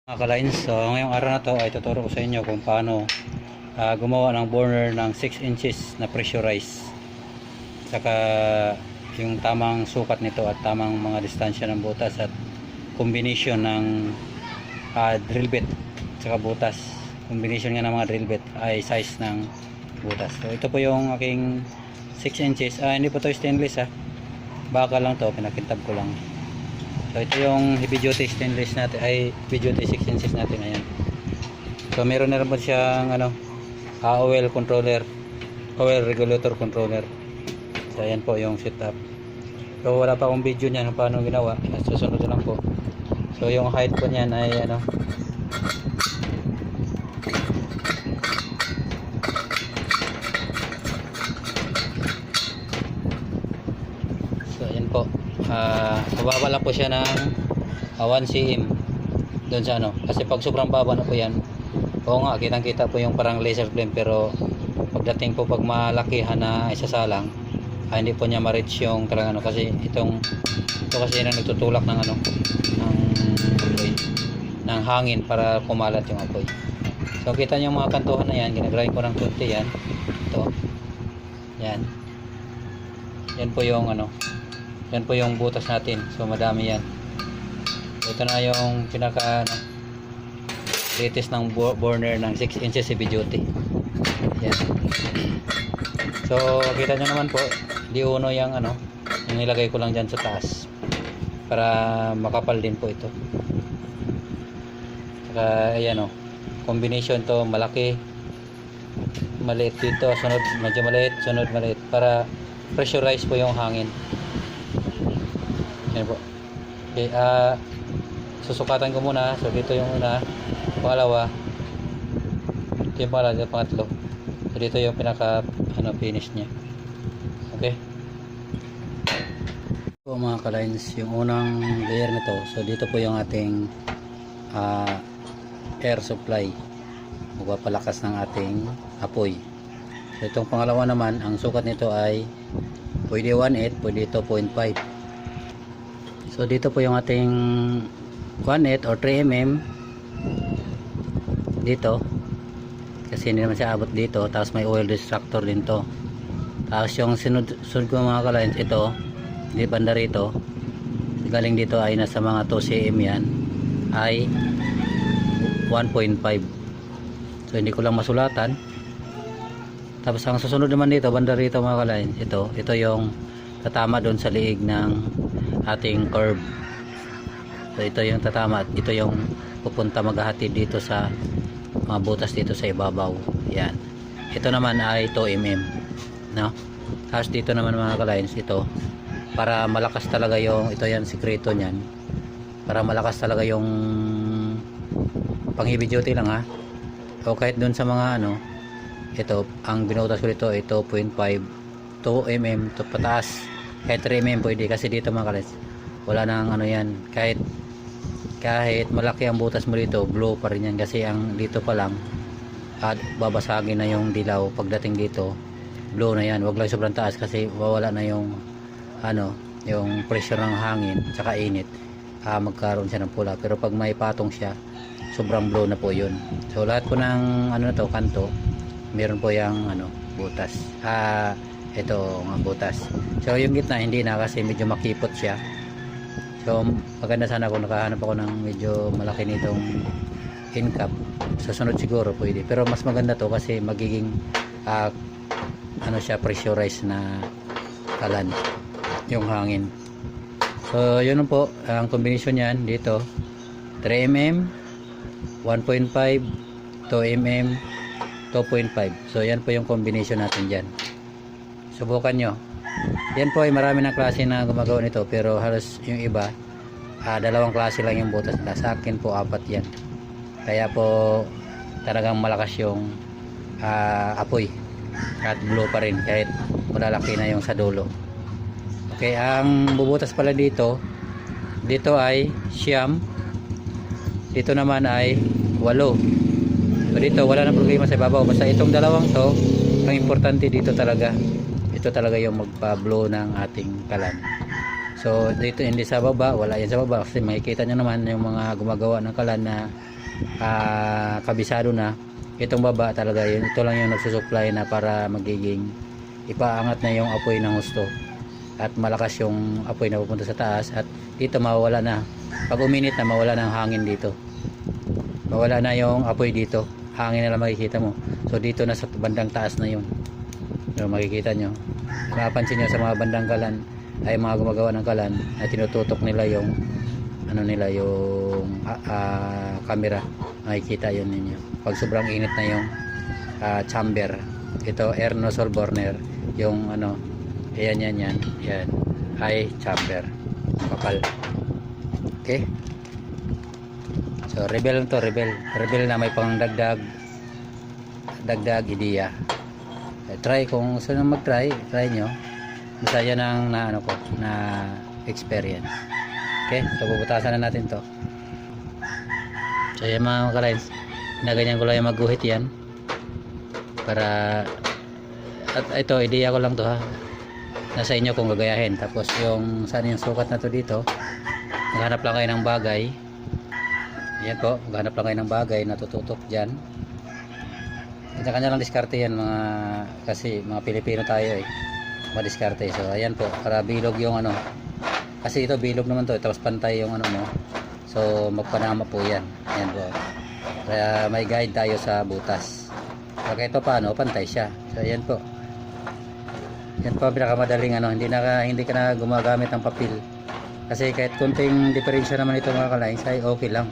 Mga ka-lines, so ngayong araw na to ay tuturo ko sa inyo kung paano gumawa ng burner ng 6 inches na pressurized, saka yung tamang sukat nito at tamang mga distansya ng butas at combination ng drill bit saka butas. Combination nga ng mga drill bit ay size ng butas. So ito po yung aking 6 inches. Hindi po to stainless, baka lang to, pinakintab ko lang. So ito yung heavy duty stainless natin, ay heavy duty 6 inches natin. Ayan. So meron na rin po siyang oil controller, oil regulator controller. So ayan po yung setup. So wala pa akong video niyan kung paano ginawa, susunod na lang po. So yung height po niyan ay so ayan po. Mababa lang po siya ng 1 cm doon sa kasi pag sobrang baba na po yan, oo nga, kitang kita po yung parang laser flame, pero pagdating po pag malakihan na isasalang, hindi po niya ma-reach yung talagang kasi ito kasi na nagtutulak ng apoy, ng hangin para kumalat yung apoy. So kita niyo yung mga kantuhan na yan, ginagrind ko ng konti yan. Ito. Yan po yung yan po yung butas natin. So madami yan. Ito na yung pinaka latest ng burner ng 6 inches heavy duty. Yan. So kita nyo naman po, di uno yung yung nilagay ko lang dyan sa taas para makapal din po ito. Saka ayan combination to, malaki, maliit dito, sunod medyo maliit, sunod maliit, para pressurize po yung hangin. Yan po. Okay, susukatan ko muna. So dito yung una, pangalawa, ito yung pangalawa, ito yung pangatlo. So dito yung pinaka finish niya. Okay. So mga ka-lines, yung unang layer nito, so dito po yung ating air supply, magpapalakas ng ating apoy. So itong pangalawa naman, ang sukat nito ay pwede 1/8, pwede 2.5. So dito po yung ating 1/8 or 3 mm dito, kasi hindi naman siya abot dito. Tapos may oil distractor din to. Tapos yung sunod ko mga ka-lines, ito di banda rito, galing dito ay nasa mga 2 cm yan, ay 1.5. So hindi ko lang masulatan. Tapos ang susunod naman dito, banda rito mga ka-lines, ito yung tatama doon sa liig ng ating curve. So ito yung tatama at ito yung pupunta maghahatid dito sa mga butas dito sa ibabaw. Yan. Ito naman ay 2 mm, no? Tapos dito naman mga ka-lines, ito para malakas talaga yung, ito yan sikreto niyan, para malakas talaga yung pang heavy duty lang o kahit dun sa mga ito ang binutas ko dito ay 2.5, 2 mm to pataas, kahit 3 mm pwede, kasi dito mga ka-lines wala nang yan, kahit malaki ang butas mo dito, blow pa rin yan, kasi ang dito pa lang babasagin na yung dilaw. Pagdating dito, blow na yan. Wag lang sobrang taas kasi wawala na yung yung pressure ng hangin tsaka init, magkaroon siya ng pula. Pero pag may patong siya, sobrang blow na po yun. So lahat po ng na to, kanto, meron po yung butas. Ito nga butas. So yung gitna hindi na, kasi medyo makipot siya. So maganda sana kung nakahanap ako ng medyo malaki nitong end cap. Sa sunod siguro pwede, pero mas maganda to kasi magiging siya, pressurized na kalan yung hangin. So yun po ang combination niyan dito, 3 mm, 1.5, 2 mm, 2.5. So yan po yung combination natin dyan. Subukan nyo. Yan po ay marami ng klase na gumagawa nito, pero halos yung iba dalawang klase lang yung butas nila. Sa akin po 4 yan, kaya po talagang malakas yung apoy at blow pa rin kahit malalaki na yung sa dulo. Okay, ang bubutas pala dito ay siyam, dito naman ay 8. So dito wala nang problema sa ibabaw, basta itong dalawang to ang importante dito talaga. Ito talaga yung magpa-blow ng ating kalan. So dito hindi sa baba, wala yan sa baba kasi makikita nyo naman yung mga gumagawa ng kalan na kabisado na. Itong baba talaga yun, ito lang yung nagsusupply na para magiging ipaangat na yung apoy ng husto at malakas yung apoy na pupunta sa taas, at dito mawala na, pag uminit na mawala ng hangin dito, mawala na yung apoy dito, hangin na lang makikita mo. So dito na sa bandang taas na yun, so, makikita nyo, mapapansin nyo sa mga bandang kalan ay mga gumagawa ng kalan ay tinututok nila yung ano nila, yung camera, makikita yun ninyo pag sobrang init na yung chamber. Ito air nozzle burner, yung ano, yan ay chamber kapal. Okay, so rebel to, rebel na may pang dagdag ideya. Try kung gusto nyo mag-try, try nyo, masaya ng na ano ko na experience. Okay, so bubutasan na natin to. So yan mga ka-lines, naganyan ko lang yung magguhit yan para, at ito ideya ko lang to ha, nasa inyo kung gagayahin. Tapos yung saan yung sukat na to dito, maghanap lang kayo ng bagay. Yan po, maghanap lang kayo ng bagay na tututok dyan. Kanya-kanya lang diskarte yan mga, kasi mga Pilipino tayo madiskarte. So ayan po, para bilog yung ano, kasi ito bilog naman to, tapos pantay yung ano mo, so magpanama po yan. Ayan po, kaya may guide tayo sa butas. Kaya ito paano, pantay siya. So ayan po, yan po pinakamadaling ano, hindi ka na gumagamit ng papel, kasi kahit kunting diferensya naman ito mga ka-lines ay okay lang,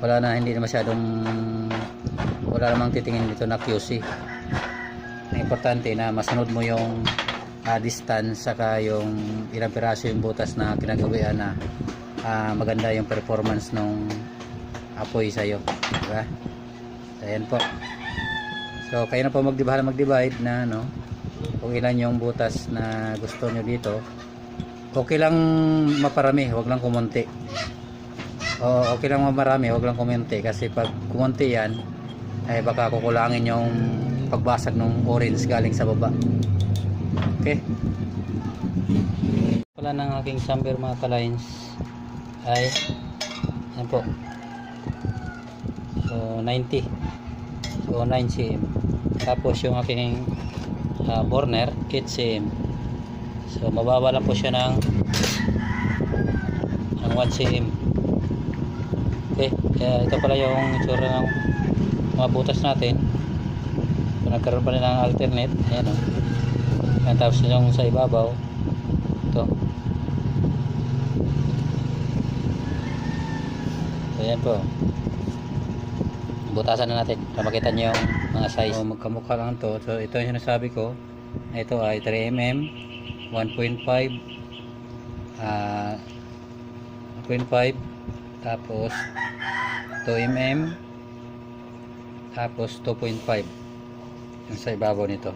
wala na, hindi na masyadong, wala namang titingin dito na QC. Ang importante na masunod mo yung distance, saka yung ilang piraso yung butas na kinagawian na maganda yung performance ng apoy sa'yo, diba? So, ayan po, so kayo na po mag-divide na ano, kung ilan yung butas na gusto nyo dito. Okay lang maparami, wag lang kumonti. O okay lang mamarami, wag lang kumonti, kasi pag kumonti yan ay baka kukulangin yung pagbasag ng orange galing sa baba. Okay, pala ng aking chamber mga ka-lines ay yan po, so 90, so 9 cm. Tapos yung aking burner 8 cm, so mababa lang po siya ng 1 cm. Okay, kaya ito pala yung itsura ng mga butas natin. So, nagkaroon pa rin ng alternate, ayan o. Yan, tapos yung sa ibabaw ito, so ayan po, butasan na natin para makita nyo yung mga size. So, magkamukha lang to. So ito yung sinasabi ko, ito ay 3mm 1.5 tapos 2mm tapos 2.5 yung sa ibabaw nito.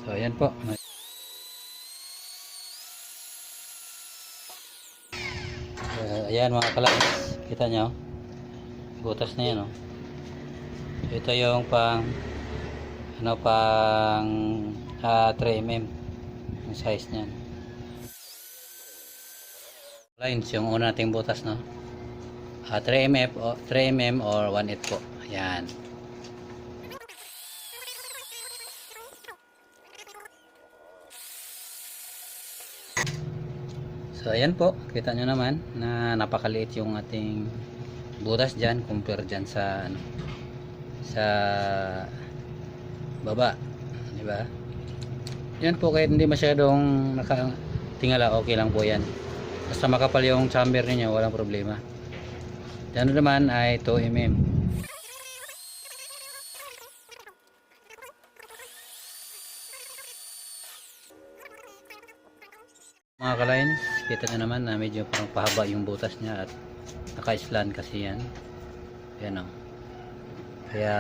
So ayan po, ayan mga ka-lines, kita nyo butas na yan, oh. Ito yung pang ano, pang 3mm yung size niyan. Lines yung una nating butas, no, 3mm or 1/8 po. Ayan. So ayan po, kita nyo naman na napakaliit yung ating butas dyan compare dyan sa ano, sa baba, di ba? Yan po, kahit hindi masyadong nakatingala, okay lang po yan, basta makapal yung chamber niyo, walang problema. Yan naman ay 2mm. Mga ka-lines, kita nyo naman na medyo parang pahaba yung butas niya at naka-slant kasi yan. Yan o. Kaya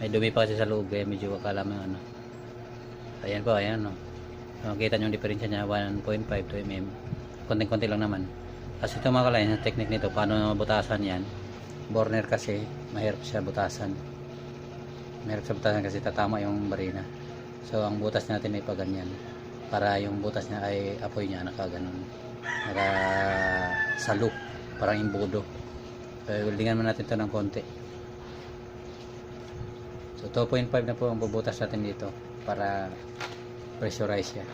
may dumi pa kasi sa loob, kaya medyo akala mo ano. Ayan po, ayan o. So, kita nyo yung diferensya niya, 1.5 2mm. Konting-konti lang naman. Kasi ito mga ka-lines, ang technique nito, paano butasan yan. Burner kasi, mahirap siya butasan. Mahirap siya butasan kasi tatama yung barina. So ang butas natin ay paganyan, para yung butas niya ay apoy niya nakaganon, naka saluk, parang imbudo. So weldingan mo natin ito ng konti. So 2.5 na po ang bubutas natin dito para pressurize siya.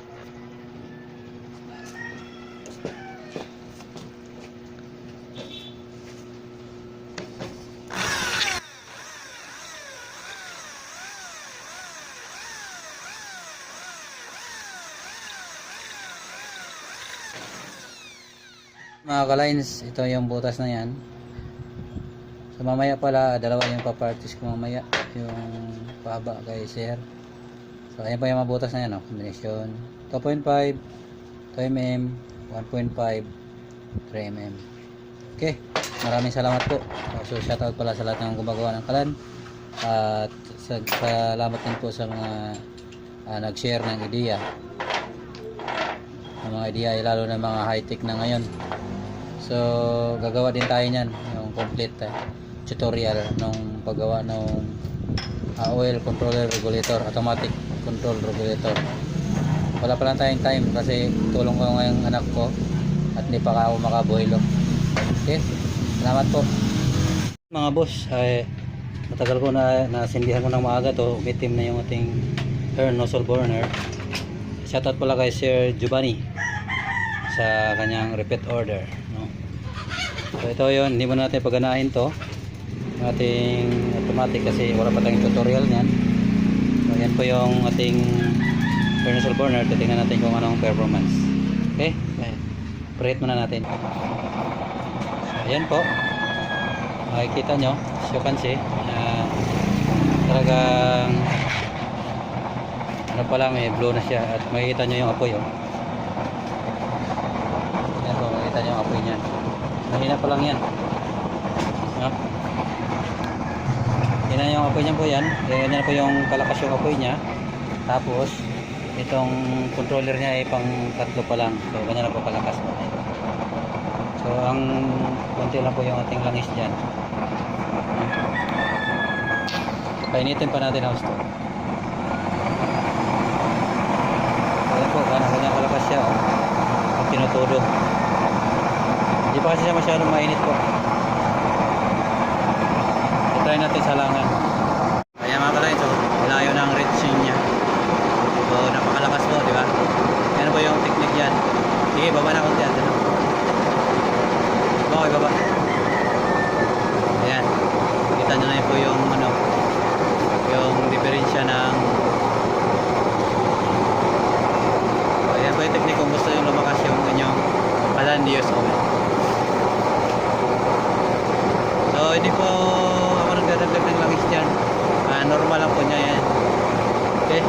Mga ka-lines, ito yung butas na yan. So mamaya pala, dalawa yung papartis ko mamaya, yung pahaba kay sir. So ayan pa yung mga butas na yan, combination 2.5, 2mm, 1.5, 3mm. Okay, maraming salamat po. So shoutout pala sa lahat ng gumagawa ng kalan, at salamat din po sa mga nag-share ng ideya, ng mga ideya, lalo na mga high-tech na ngayon. So gagawa din tayo niyan, yung complete tutorial nung paggawa ng oil controller regulator, automatic control regulator. Wala pa lang tayong time kasi tulong ko ngayong anak ko at hindi pa ako makabuhilo. Okay, salamat po mga boss. Ay matagal ko na nasindihan ko ng maaga to, umitim na yung ating air nozzle burner. Shoutout pala kay Sir Giovanni sa kanyang repeat order, no? So ito yun, hindi mo natin paganahin to ating automatic kasi wala pa tayong tutorial niyan. So yan po yung ating air nozzle burner. Titingnan natin kung anong performance. Okay, preheat muna natin. So ayan po, makikita nyo, as you can see, talagang ano pa lang, blow na siya. At makikita nyo yung apoy, yan po, makikita nyo yung apoy niyan. Mahina pa lang yan, no? Yan yung apoy niya po yan. Ganyan po yung kalakas yung apoy niya. Tapos itong controller niya ay pang 3 pa lang. So ganyan na po kalakas. So ang konti lang po yung ating langis dyan. Painitin pa natin ang gusto. Ayan po, ganyan kalakas siya, pag tinutudo. Hindi pa kasi siya masyadong mainit po. Try natin sa langan. Kaya mga kalay, so layo na ang reaching niya. So napakalakas po, di ba? Yan po yung technique yan. Sige, baba na konti. Okay, baba. Ayan. Kita nyo na po yung yung diferensya ng ayan po yung technique kung gusto yung lumakas yung inyong kalan DS oil. So hindi po ako nagdadagdag ng langis dyan, normal lang po niya yan. Okay.